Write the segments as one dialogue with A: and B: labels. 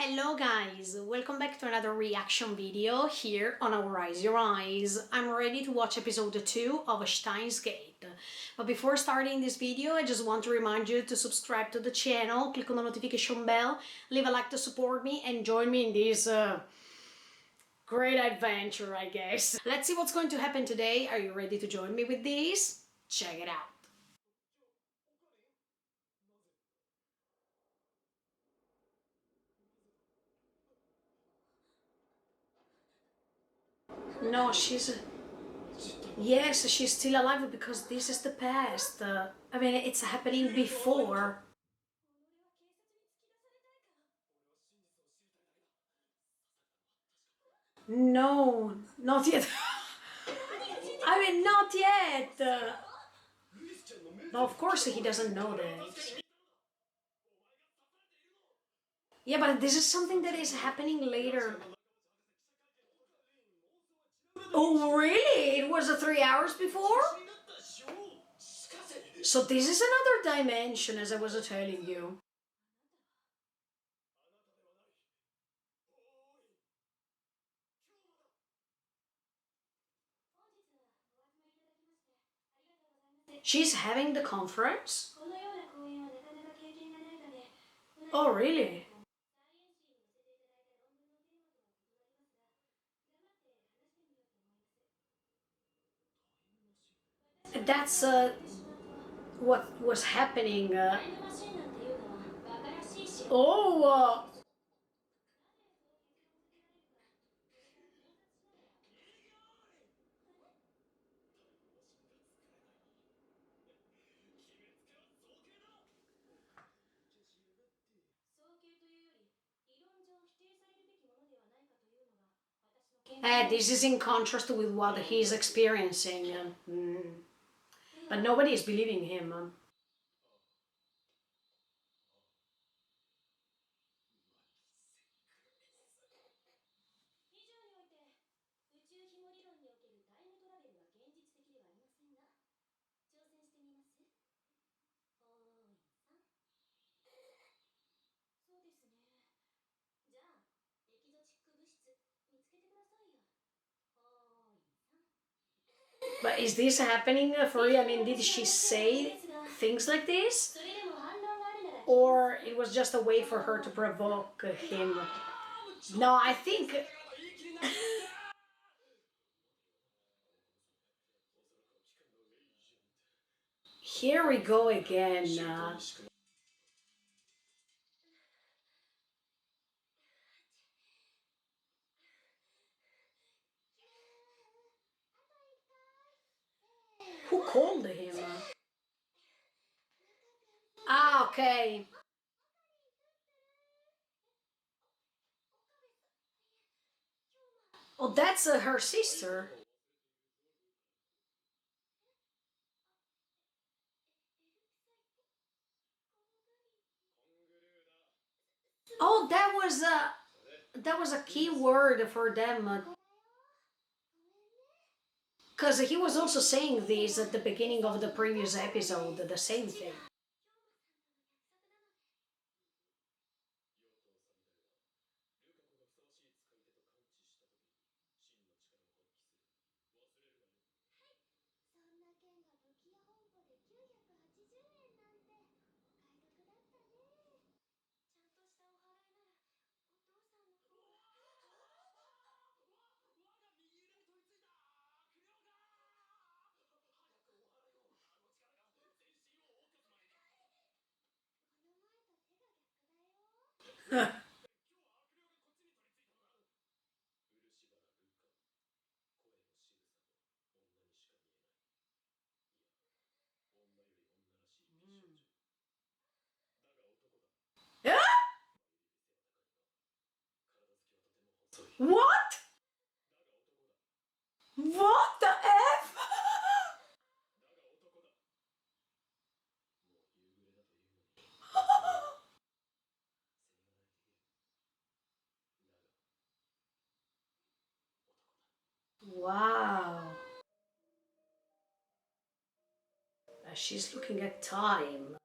A: Hello guys, welcome back to another reaction video here on Our Eyes Your Eyes. I'm ready to watch episode 2 of Steins Gate. But before starting this video, I just want to remind you to subscribe to the channel, click on the notification bell, leave a like to support me and join me in this great adventure, I guess. Let's see what's going to happen today. Are you ready to join me with this? Check it out. No, yes, she's still alive because this is the past. I mean, it's happening before. No, not yet. I mean, not yet. No, of course he doesn't know that. Yeah, but this is something that is happening later. Oh, really? It was 3 hours before? So this is another dimension, as I was telling you. She's having the conference? Oh, really? That's what was happening. Oh, this is in contrast with what he's experiencing. But nobody is believing him. But is this happening for you? I mean, did she say things like this? Or it was just a way for her to provoke him? No, I think... Here we go again. Who called him? Ah, okay. Oh, that's her sister. Oh, that was a key word for them. Because he was also saying this at the beginning of the previous episode, the same thing. What? What the F? Wow. She's looking at time.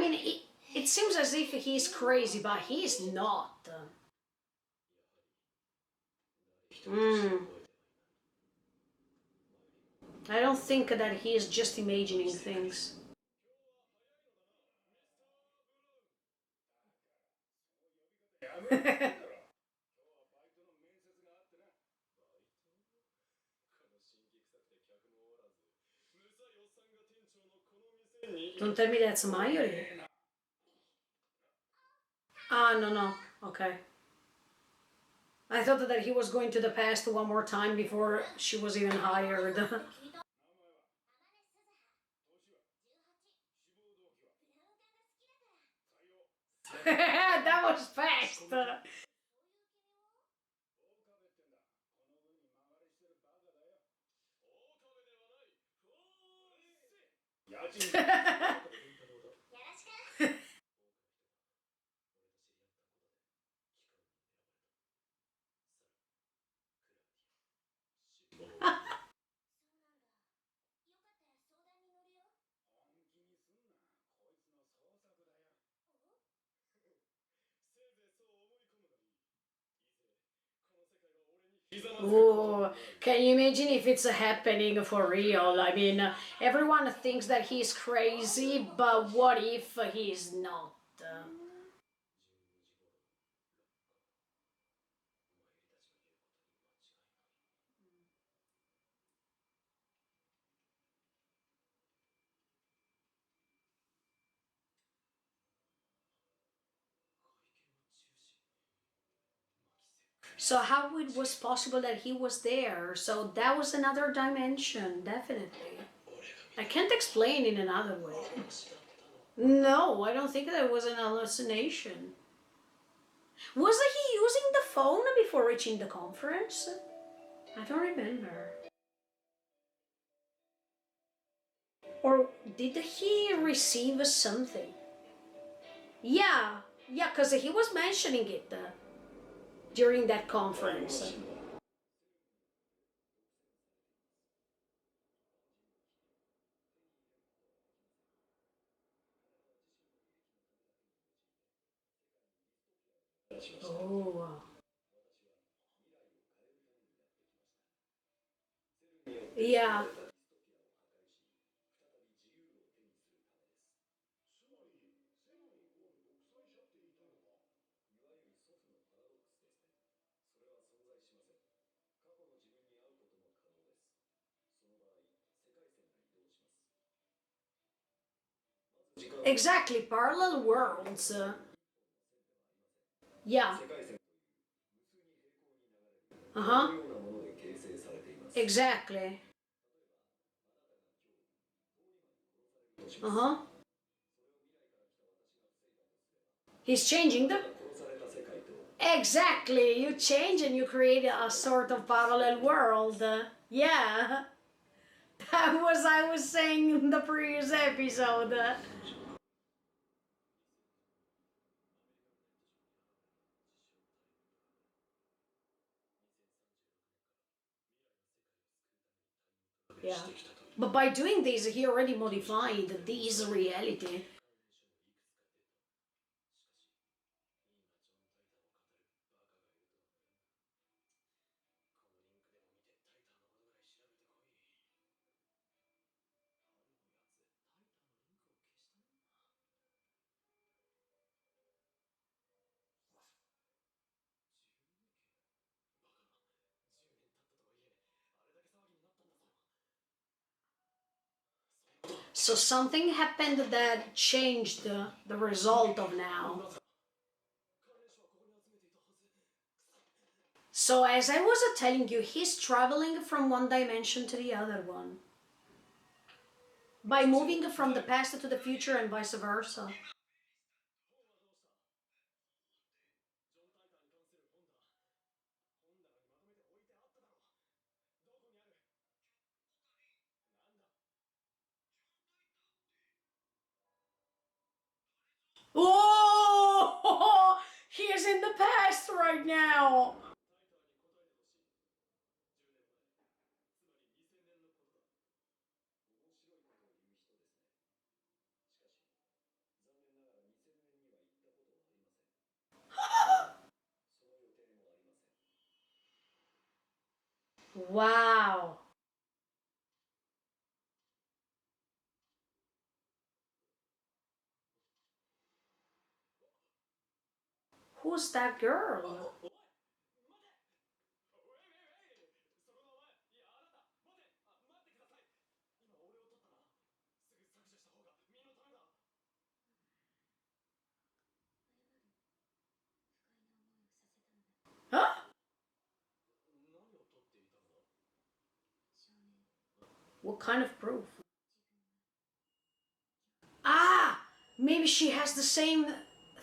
A: mean, it seems as if he's crazy, but he's not. I don't think that he is just imagining things. Don't tell me that's Mayuri. Ah, no, no. Okay. I thought that he was going to the past one more time before she was even hired. That was fast. Oh, can you imagine if it's happening for real? I mean, everyone thinks that he's crazy, but what if he's not? So how it was possible that he was there? So that was another dimension, definitely. I can't explain in another way. No, I don't think that it was an hallucination. Was he using the phone before reaching the conference? I don't remember. Or did he receive something? Yeah, yeah, because he was mentioning it during that conference. Oh, yeah. Exactly, parallel worlds. Yeah. Uh huh. Exactly. Uh huh. He's changing them. Exactly. You change and you create a sort of parallel world. Yeah. That was I was saying in the previous episode. Yeah. But by doing this, he already modified this reality. So something happened that changed the result of now. So as I was telling you, he's traveling from one dimension to the other one by moving from the past to the future and vice versa. Oh, he is in the past right now. Wow. Who's that girl? Huh? What kind of proof? Ah! Maybe she has the same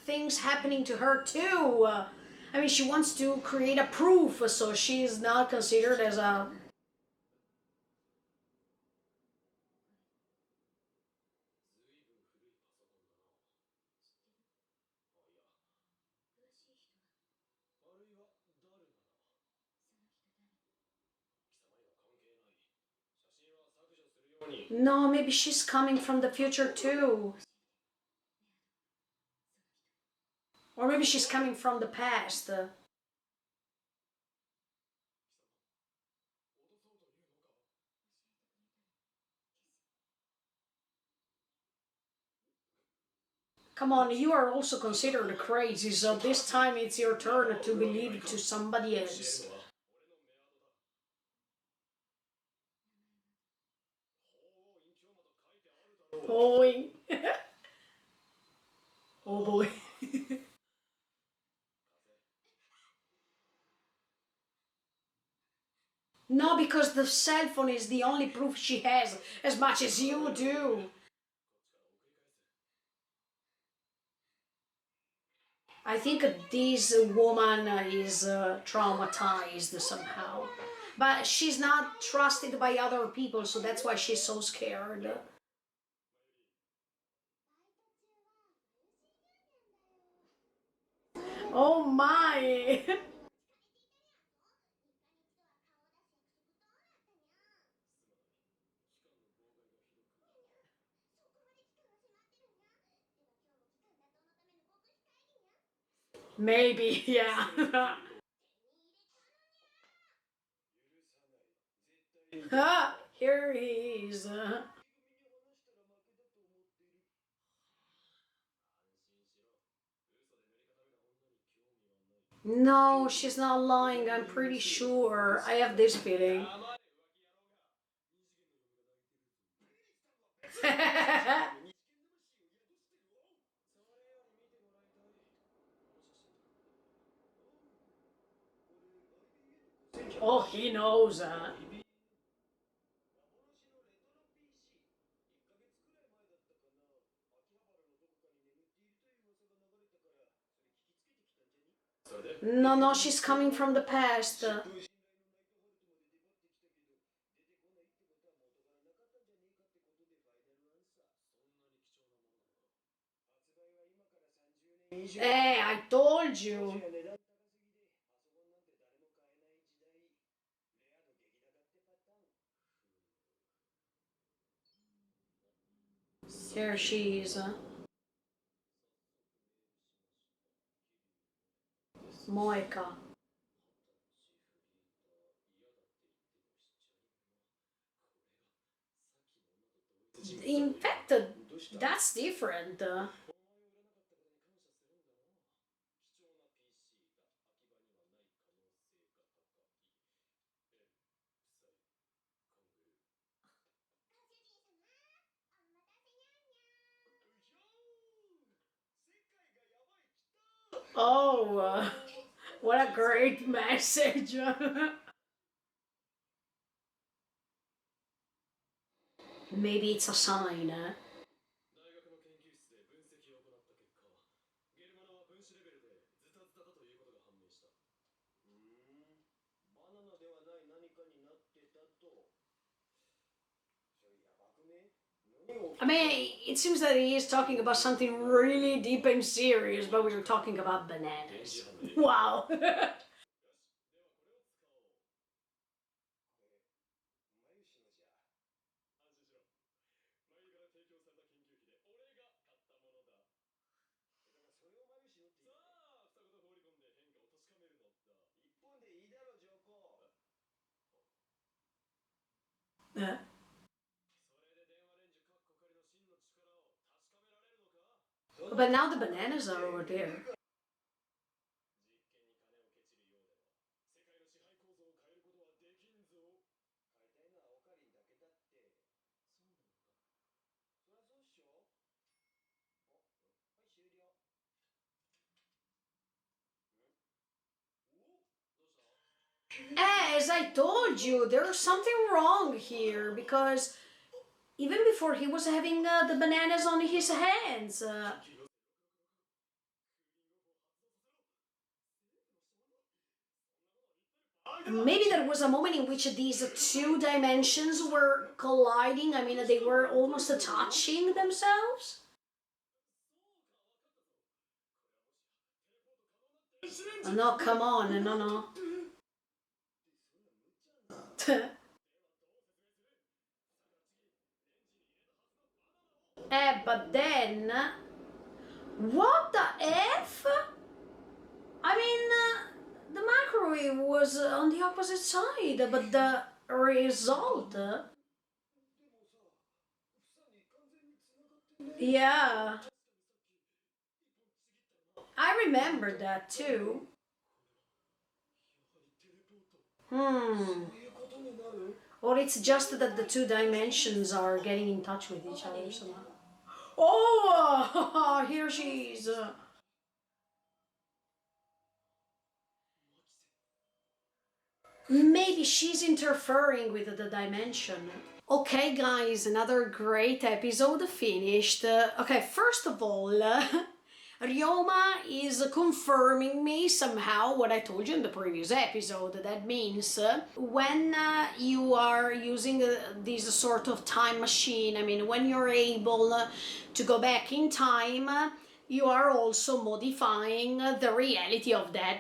A: things happening to her too. I mean, she wants to create a proof, so she's not considered as a. No, maybe she's coming from the future too. Or maybe she's coming from the past. Come on, you are also considered crazy, so this time it's your turn to believe to somebody else. Boy. Oh boy. No, because the cell phone is the only proof she has, as much as you do. I think this woman is traumatized somehow. But she's not trusted by other people, so that's why she's so scared. Oh my! Maybe, yeah. Ah, here he is. No, she's not lying, I'm pretty sure. I have this feeling. Oh, he knows. No, no, she's coming from the past. Hey, I told you. Here she is. Moeka. In fact, that's different. Oh, what a great message. Maybe it's a sign. I mean, it seems that he is talking about something really deep and serious, but we were talking about bananas. Wow. Uh, but now the bananas are over there. As I told you, there's something wrong here because even before he was having the bananas on his hands. Maybe there was a moment in which these two dimensions were colliding. I mean, they were almost touching themselves. Oh, no, come on, no, no. But then, what the F? I mean, the microwave was on the opposite side, but the result. Yeah, I remember that too. Hmm. Or it's just that the two dimensions are getting in touch with each other somehow. Oh, here she is. Maybe she's interfering with the dimension. Okay, guys, another great episode finished. Okay, first of all, Ryoma is confirming me somehow what I told you in the previous episode. That means when you are using this sort of time machine, I mean, when you're able to go back in time, you are also modifying the reality of that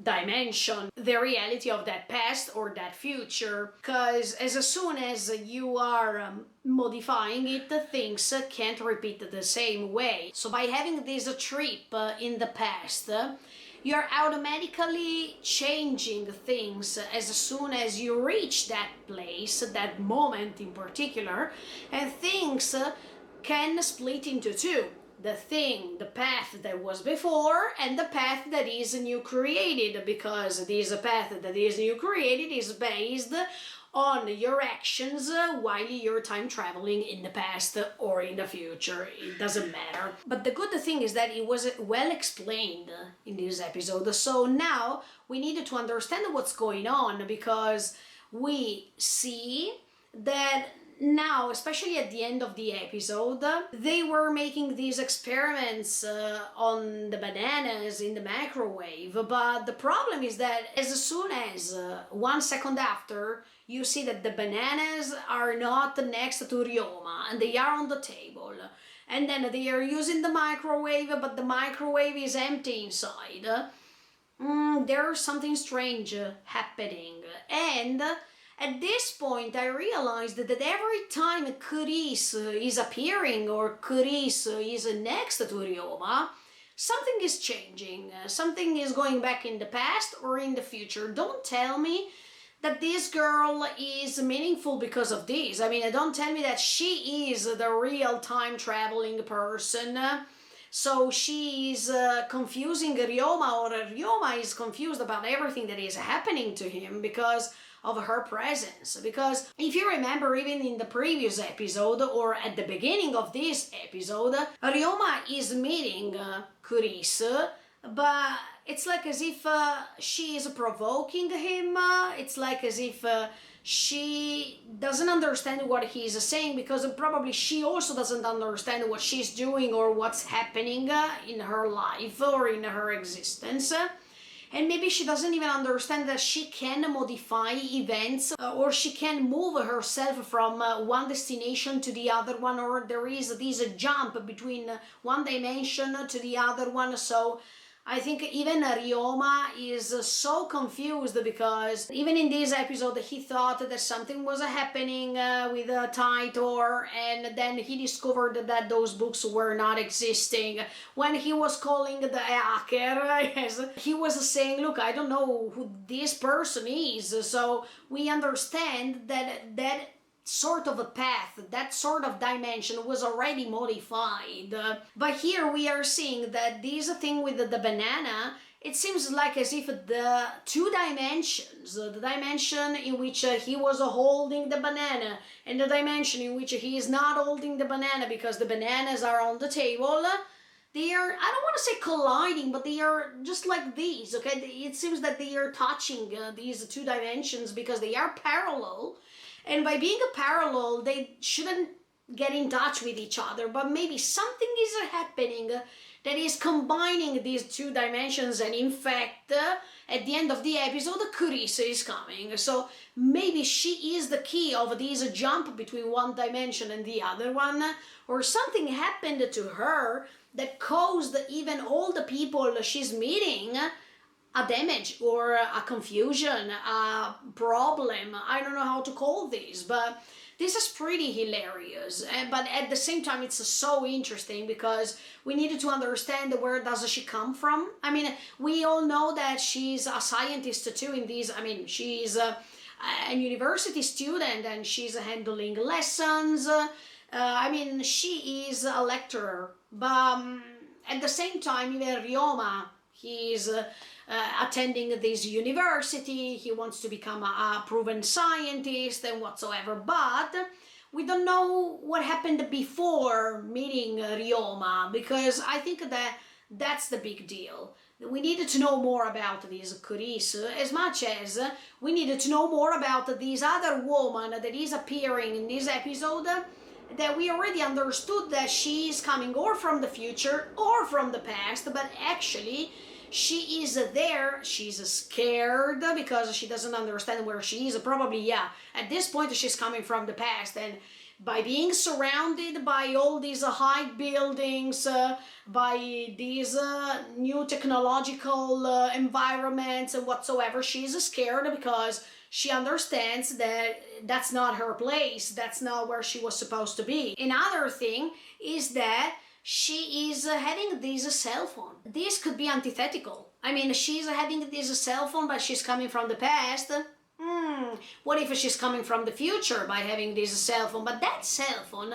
A: dimension, the reality of that past or that future, because as soon as you are modifying it, things can't repeat the same way. So by having this trip in the past, you're automatically changing things as soon as you reach that place, that moment in particular, and things can split into two: the thing, the path that was before, and the path that is new created, because this path that is new created is based on your actions while you're time traveling in the past or in the future. It doesn't matter. But the good thing is that it was well explained in this episode. So now we need to understand what's going on, because we see that now, especially at the end of the episode, they were making these experiments on the bananas in the microwave. But the problem is that as soon as 1 second after, you see that the bananas are not next to Ryoma and they are on the table. And then they are using the microwave, but the microwave is empty inside. There's something strange happening. And at this point, I realized that every time Chris is appearing or Chris is next to Ryoma, something is changing. Something is going back in the past or in the future. Don't tell me that this girl is meaningful because of this. I mean, don't tell me that she is the real time traveling person. So she is confusing Ryoma, or Ryoma is confused about everything that is happening to him because of her presence. Because if you remember, even in the previous episode or at the beginning of this episode, Ryoma is meeting Chris, but it's like as if she is provoking him. It's like as if she doesn't understand what he's saying, because probably she also doesn't understand what she's doing or what's happening in her life or in her existence. And maybe she doesn't even understand that she can modify events, or she can move herself from one destination to the other one, or there is this jump between one dimension to the other one. So I think even Ryoma is so confused, because even in this episode he thought that something was happening with Taitor, and then he discovered that those books were not existing. When he was calling the hacker, yes, he was saying, look, I don't know who this person is. So we understand that sort of a path, that sort of dimension was already modified. But here we are seeing that this thing with the banana, it seems like as if the two dimensions, the dimension in which he was holding the banana and the dimension in which he is not holding the banana because the bananas are on the table, they are, I don't want to say colliding, but they are just like these, okay? It seems that they are touching these two dimensions because they are parallel. And by being a parallel, they shouldn't get in touch with each other, but maybe something is happening that is combining these two dimensions, and in fact, at the end of the episode, Carissa is coming. So maybe she is the key of this jump between one dimension and the other one, or something happened to her that caused even all the people she's meeting a damage or a confusion, a problem. I don't know how to call this, but this is pretty hilarious. But at the same time, it's so interesting because we needed to understand where does she come from. I mean, we all know that she's a scientist too in this. I mean, she's a university student and she's handling lessons. I mean, she is a lecturer. But at the same time, even Ryoma, he's attending this university, he wants to become a proven scientist and whatsoever, but we don't know what happened before meeting Ryoma, because I think that that's the big deal. We needed to know more about this Kurisu as much as we needed to know more about this other woman that is appearing in this episode, that we already understood that she's coming or from the future or from the past, but actually she is there, she's scared because she doesn't understand where she is. Probably, yeah, at this point she's coming from the past, and by being surrounded by all these high buildings, by these new technological environments and whatsoever, she's scared because she understands that that's not her place, that's not where she was supposed to be. Another thing is that she is having this cell phone. This could be antithetical. I mean, she's having this cell phone, but she's coming from the past. What if she's coming from the future by having this cell phone? But that cell phone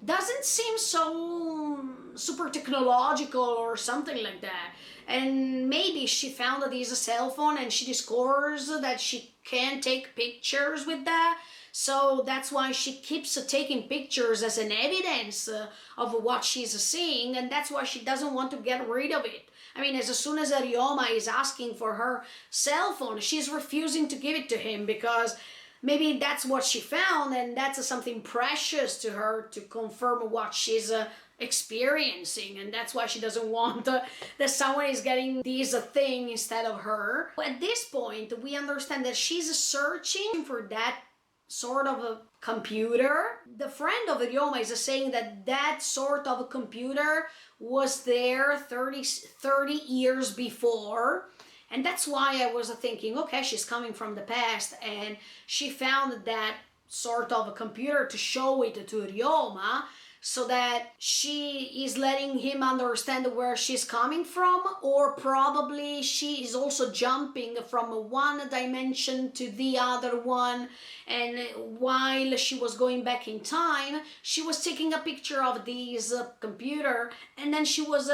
A: doesn't seem so super technological or something like that. And maybe she found this cell phone and she discovers that she can take pictures with that. So that's why she keeps taking pictures as an evidence of what she's seeing, and that's why she doesn't want to get rid of it. I mean, as soon as Ryoma is asking for her cell phone, she's refusing to give it to him because maybe that's what she found and that's something precious to her to confirm what she's experiencing, and that's why she doesn't want that someone is getting this thing instead of her. But at this point, we understand that she's searching for that sort of a computer. The friend of Ryoma is saying that that sort of a computer was there 30 years before, and that's why I was thinking, okay, she's coming from the past and she found that sort of a computer to show it to Ryoma, so that she is letting him understand where she's coming from, or probably she is also jumping from one dimension to the other one, and while she was going back in time, she was taking a picture of this computer, and then she was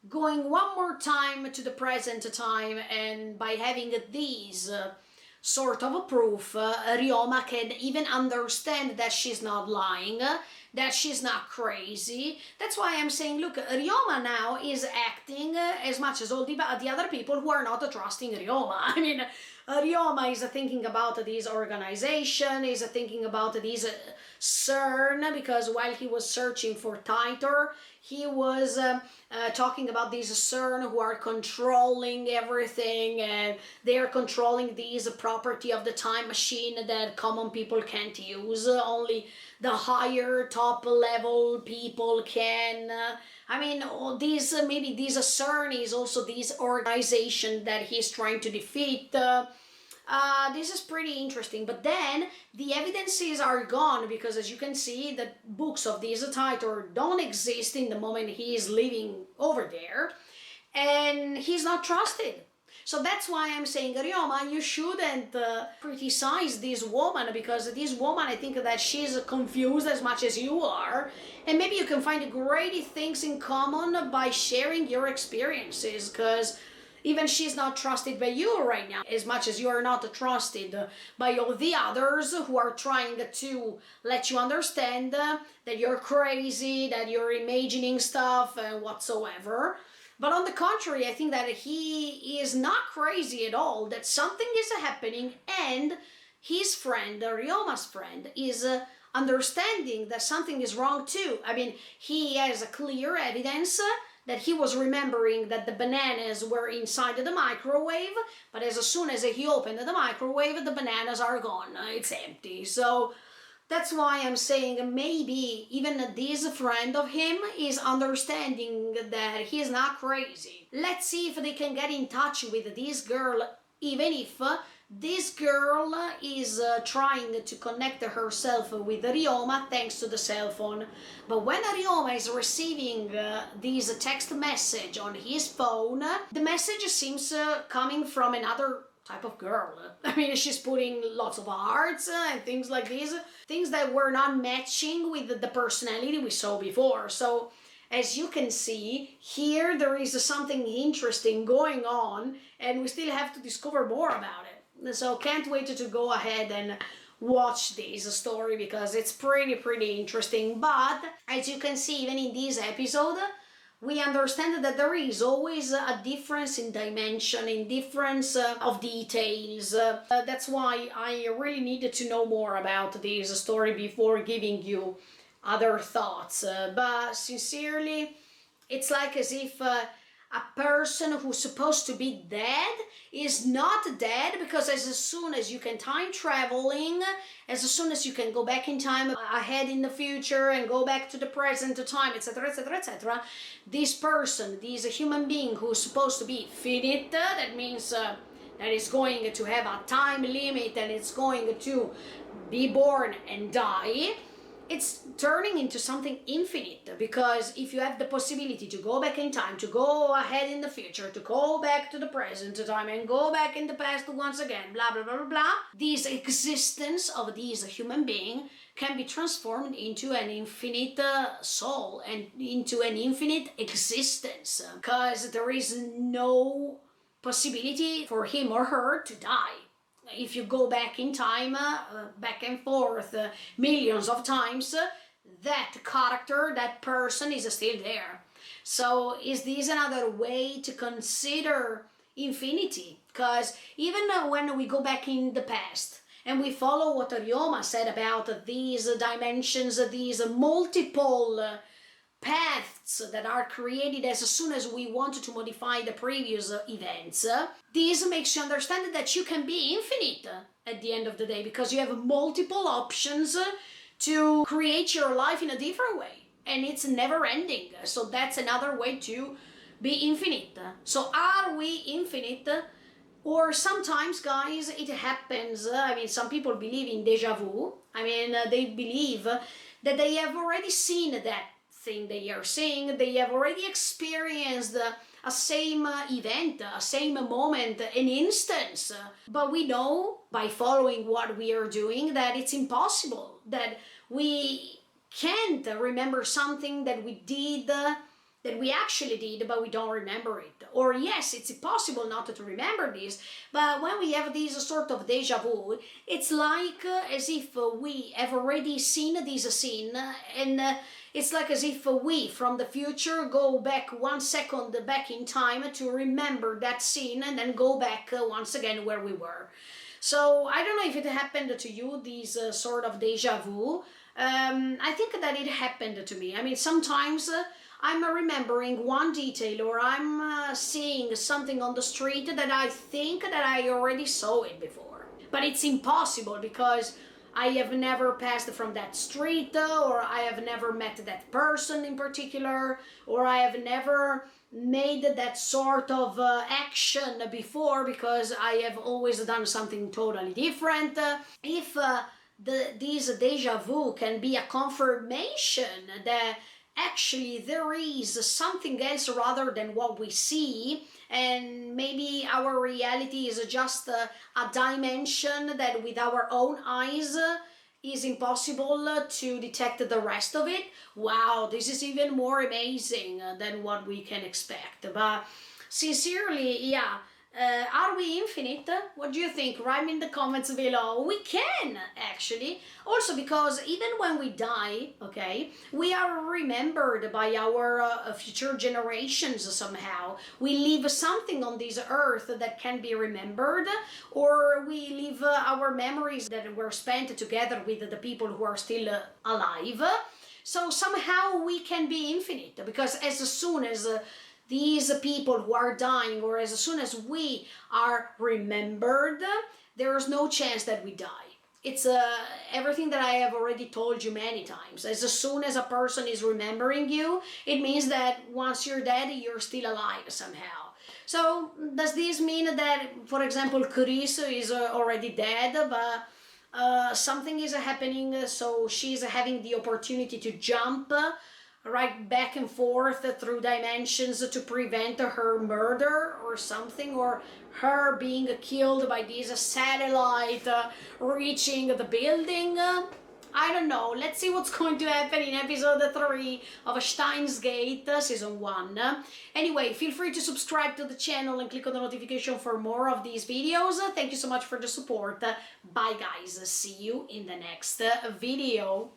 A: going one more time to the present time, and by having these sort of a proof, Ryoma can even understand that she's not lying, that she's not crazy. That's why I'm saying, look, Ryoma now is acting as much as all the other people who are not trusting Ryoma. I mean, Ryoma is thinking about this organization, is thinking about this CERN, because while he was searching for Titor, he was talking about this CERN who are controlling everything, and they are controlling this property of the time machine that common people can't use. Only the higher top level people can. I mean, these maybe this CERN is also this organization that he's trying to defeat. This is pretty interesting, but then the evidences are gone because, as you can see, the books of this Titor don't exist in the moment he is living over there, and he's not trusted. So that's why I'm saying, Ryoma, you shouldn't criticize this woman, because this woman, I think that she's confused as much as you are, and maybe you can find great things in common by sharing your experiences, because even she's not trusted by you right now, as much as you are not trusted by all the others who are trying to let you understand that you're crazy, that you're imagining stuff and whatsoever. But on the contrary, I think that he is not crazy at all, that something is happening, and his friend, Ryoma's friend, is understanding that something is wrong too. I mean, he has a clear evidence that he was remembering that the bananas were inside the microwave, but as soon as he opened the microwave, the bananas are gone. It's empty. So that's why I'm saying maybe even this friend of him is understanding that he's not crazy. Let's see if they can get in touch with this girl, even if this girl is trying to connect herself with Ryoma thanks to the cell phone. But when Ryoma is receiving this text message on his phone, the message seems coming from another type of girl. I mean, she's putting lots of hearts and things like this, things that were not matching with the personality we saw before. So as you can see, here there is something interesting going on, and we still have to discover more about it. So can't wait to go ahead and watch this story, because it's pretty interesting. But as you can see, even in this episode, we understand that there is always a difference in dimension, in difference of details. That's why I really needed to know more about this story before giving you other thoughts. But sincerely, it's like as if a person who's supposed to be dead is not dead, because as soon as you can time traveling, as soon as you can go back in time ahead in the future and go back to the present time, etc, etc, etc, this person, this human being who's supposed to be finite, that means that it's going to have a time limit and it's going to be born and die, it's turning into something infinite. Because if you have the possibility to go back in time, to go ahead in the future, to go back to the present time and go back in the past once again, blah blah blah blah blah, this existence of this human being can be transformed into an infinite soul and into an infinite existence, because there is no possibility for him or her to die. If you go back in time, back and forth millions of times, that character, that person is still there. So is this another way to consider infinity? Because even when we go back in the past and we follow what Ryoma said about these dimensions, these multiple paths that are created as soon as we want to modify the previous events, this makes you understand that you can be infinite at the end of the day, because you have multiple options to create your life in a different way, and it's never ending. So that's another way to be infinite. So are we infinite? Or sometimes, guys, it happens, I mean, some people believe in deja vu. I mean, they believe that they have already seen that thing they are seeing, they have already experienced a same event, a same moment, an instance. But we know by following what we are doing that it's impossible, that we can't remember something that we did, that we actually did, but we don't remember it. Or yes, it's impossible not to remember this, but when we have this sort of deja vu, it's like as if we have already seen this scene, and it's like as if we from the future go back 1 second back in time to remember that scene and then go back once again where we were. So I don't know if it happened to you, this sort of deja vu. I think that it happened to me. I mean, sometimes I'm remembering one detail, or I'm seeing something on the street that I think that I already saw it before. But it's impossible, because I have never passed from that street, or I have never met that person in particular, or I have never made that sort of action before, because I have always done something totally different. If this deja vu can be a confirmation that actually there is something else rather than what we see, and maybe our reality is just a dimension that with our own eyes is impossible to detect the rest of it. Wow, this is even more amazing than what we can expect. But sincerely, yeah, are we infinite? What do you think? Write me in the comments below. We can, actually. Also because even when we die, okay, we are remembered by our future generations somehow. We leave something on this earth that can be remembered, or we leave our memories that were spent together with the people who are still alive. So somehow we can be infinite, because as soon as these people who are dying, or as soon as we are remembered, there is no chance that we die. It's everything that I have already told you many times. As soon as a person is remembering you, it means that once you're dead, you're still alive somehow. So does this mean that, for example, Chris is already dead, but something is happening, so she's having the opportunity to jump right back and forth through dimensions to prevent her murder or something, or her being killed by this satellite reaching the building? I don't know. Let's see what's going to happen in episode 3 of Steins Gate season 1. Anyway, feel free to subscribe to the channel and click on the notification for more of these videos. Thank you so much for the support. Bye guys. See you in the next video.